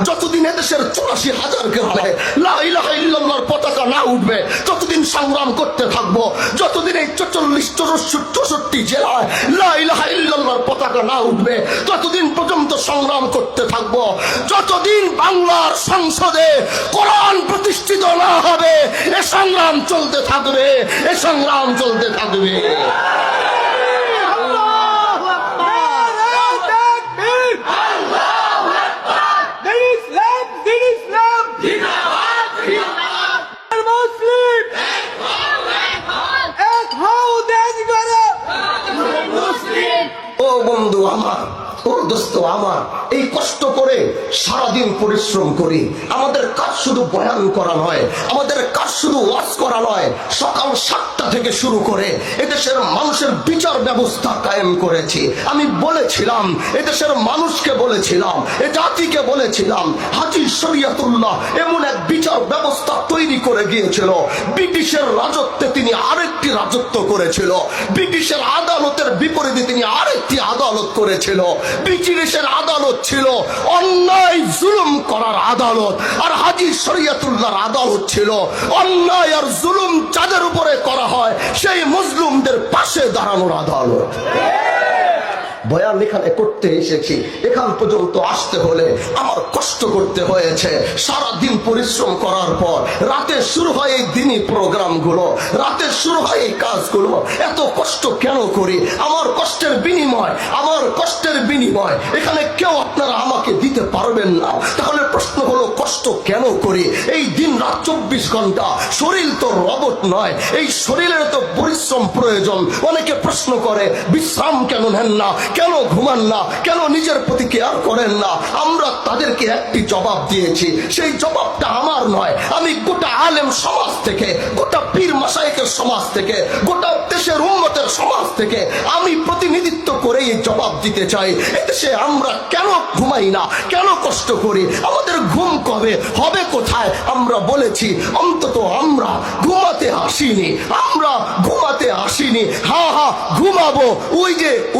যতদিন এদেশের 84,000 গ্রামে লা ইলাহা ইল্লাল্লাহর পতাকা না উঠবে ততদিন সংগ্রাম করতে থাকবো। যতদিন এই 44-64 জেলায় লা ইলাহা ইল্লাল্লাহর পতাকা না উঠবে ততদিন পর্যন্ত সংগ্রাম করতে থাকবো। যতদিন বাংলার সংসদে কোরআন প্রতিষ্ঠিত না হবে এ সংগ্রাম চলতে থাকবে, এ সংগ্রাম চলতে থাকবে। ও বন্ধু আমার, ও দোস্ত আমার, এই কষ্ট করে সারাদিন পরিশ্রম করি। আমাদের কাজ শুধু বয়ান করা নয়, আমাদের কাজ শুধু ওয়াজ করা নয়। সকাল 7টা থেকে শুরু করে এদেশের মানুষের বিচার ব্যবস্থা কায়েম করেছি। আমি বলেছিলাম, এদেশের মানুষকে বলেছিলাম, এ জাতিকে বলেছিলাম, হাজী শরীয়তুল্লাহ এমন এক বিচার ব্যবস্থা তৈরি করে গিয়েছিল। ব্রিটিশের রাজত্বে তিনি আরেকটি রাজত্ব করেছিল, ব্রিটিশের আদালতের বিপরীতে তিনি আরেকটি আদালত করেছিল। ব্রিটিশের আদালত ছিল অন্যায় জুলুম করার আদালত, আর হাজী শরীয়তুল্লাহর আদালত ছিল অন্যায় আর জুলুম যাদের উপরে করা হয় সেই মুসলিমদের পাশে দাঁড়ানোর আদালত। বয়ান এখানে করতে এসেছি, এখান পর্যন্ত আসতে হলে আমার কষ্ট করতে হয়েছে। সারাদিন পরিশ্রম করার পর রাতে শুরু হয় এই দিনই প্রোগ্রামগুলো, রাতে শুরু হয় এই কাজগুলো। এত কষ্ট কেন করি? আমার কষ্টের বিনিময়, আমার কষ্টের বিনিময় এখানে কেউ আপনারা আমাকে দিতে পারবেন না। তাহলে প্রশ্ন হলো কষ্ট কেন করি? এই দিন রাত 24 ঘন্টা, শরীর তো রবট নয়, এই শরীরের তো পরিশ্রম প্রয়োজন। অনেকে প্রশ্ন করে বিশ্রাম কেন নেন না, কেন ঘুমান না, কেন নিজের প্রতি কেয়ার করেন না? আমরা তাদেরকে একটি জবাব দিয়েছি, সেই জবাবটা আমার নয়। আমি গোটা আলেম সমাজ থেকে, গোটা পীর মাশায়েখের সমাজ থেকে, গোটা দেশের উম্মতের সমাজ থেকে আমি প্রতিনিধিত্ব করে এই জবাব দিতে চাই। এদেশে আমরা কেন ঘুমাই না, কেন কষ্ট করি? আমাদের ঘুম কবে হবে, কোথায়? আমরা বলেছি অন্তত আমরা ঘুমাতে আসিনি, আমরা ঘুমাতে আসিনি। হা হা ঘুমাবো,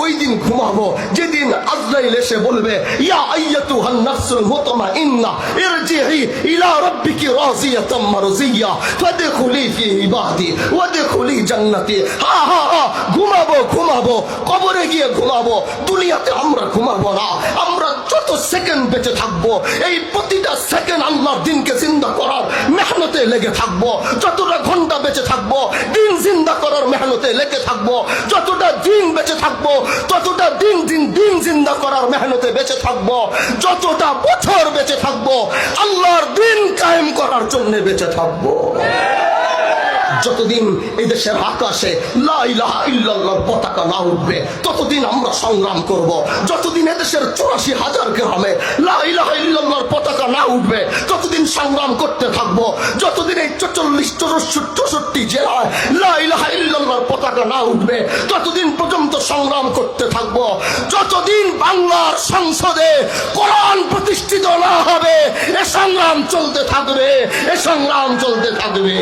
ওই দিন ঘুমাবো যেদিন আজরাইল এসে বলবে ইয়া আইয়াতুহান নাফসুল মুতমাইন্নাহ ইরজিই ইলা রাব্বিকি রাযিয়াতাম মারযিয়া ফাদখুলি ফি ইবাদি ওয়াদখুলি জান্নাতি। হা হা হা ঘুমাবো, ঘুমাবো, কবরে গিয়ে ঘুমাবো। দুনিয়াতে আমরা ঘুমাবো না। আমরা যত সেকেন্ড বেঁচে থাকবো এই প্রতিটা সেকেন্ড আল্লাহর দিনকে জিন্দা করার মেহনতে লেগে থাকবো। যতটা ঘন্টা বেঁচে থাকবো দিন জিন্দা করার মেহনতে লেগে থাকবো। যতটা দিন বেঁচে থাকবো ততটা দিন জিন্দা করার মেহনতে বেঁচে থাকবো। যতটা বছর বেঁচে থাকবো আল্লাহর দিন কায়েম করার জন্য বেঁচে থাকবো। যতদিন এই দেশের আকাশে লা ইলাহা ইল্লাল্লাহর পতাকা না উঠবে ততদিন আমরা সংগ্রাম করব। যতদিন এদেশের 84,000 গ্রামে লা ইলাহা ইল্লাল্লাহর পতাকা না উঠবে ততদিন সংগ্রাম করতে থাকবো। যতদিন এই 44-64 জেলায় লা ইলাহা ইল্লাল্লাহর পতাকা না উঠবে ততদিন পর্যন্ত সংগ্রাম করতে থাকবো। যতদিন বাংলার সংসদে কোরআন প্রতিষ্ঠিত না হবে এ সংগ্রাম চলতে থাকবে, এ সংগ্রাম চলতে থাকবে।